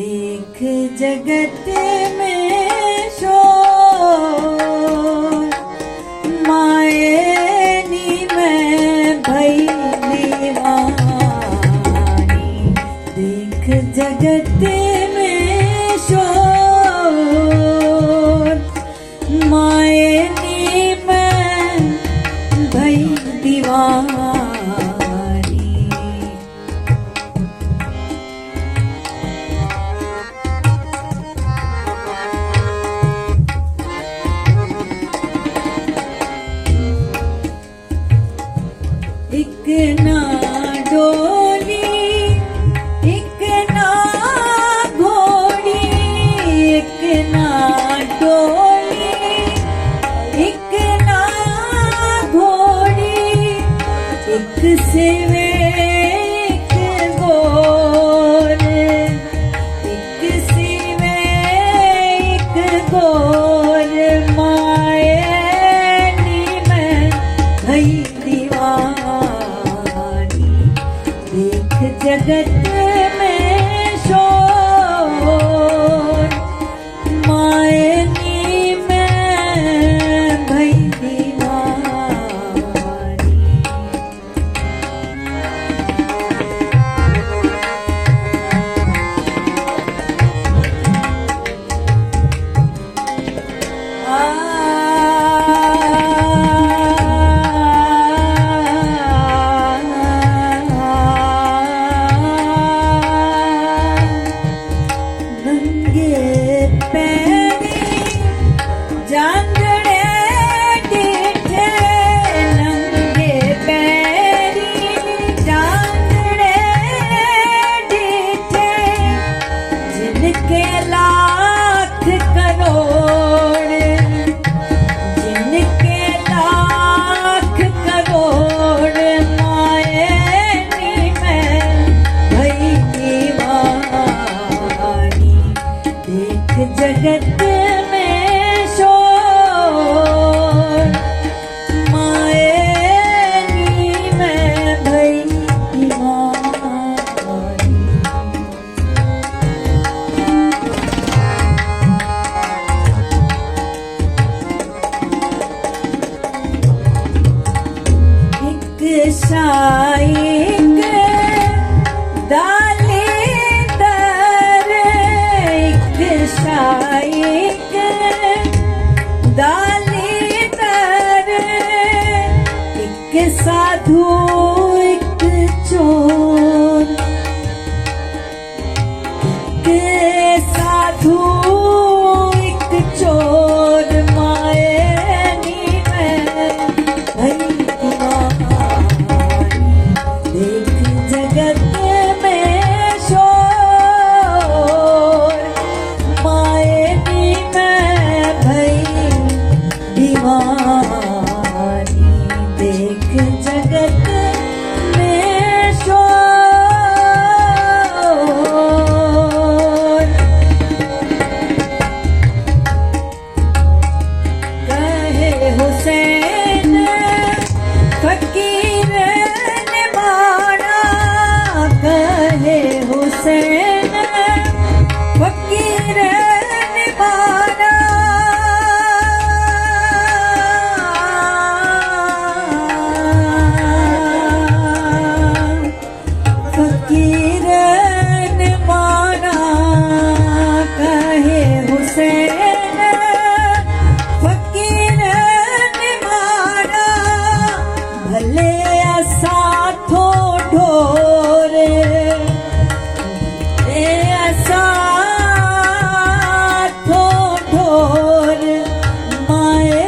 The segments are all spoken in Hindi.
देख जगत में शोर, माए नी मैं भई दीवानी। देख जगत में शोर, माए नी मैं भई दीवानी। एक ना डोली, एक ना घोड़ी, एक ना डोली, एक ना घोड़ी, एक सिवे एक गोर, एक सिवे एक गोर, माए नी मैं भई दीवानी। देख जगत में शोर, माए नी मैं भई दीवानी। नंगे पैरी जांगड़े डिठे, नंगे पैरी जांगड़े डिठे, जिनके लाख करोड़, जिनके लाख करोड़, माए नी मैं भई दीवानी। देख जगत में शोर, माए नी मैं भई दीवानी। एक शाइक दालेदार, एक शाइक दालेदार, एक साधु एक चोर, एक साधु एक चोर, माए नी मैं भई दीवानी। देख जगत में शोर, माए नी मैं भई दीवानी। देख जगत में शोर। कहे हुसैन फकीर ने मारा, कहे हुसैन फकीर ने मारा, फकीर ने मारा, कहे हुसैन फकीर ने मारा, भले साथो ढोरे, साथो ढोर, माए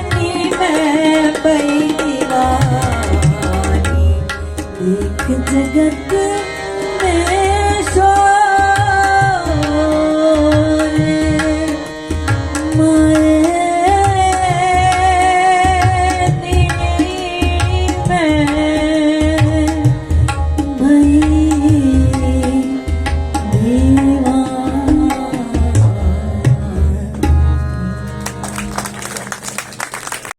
नी मैं भई दीवानी। देख जगत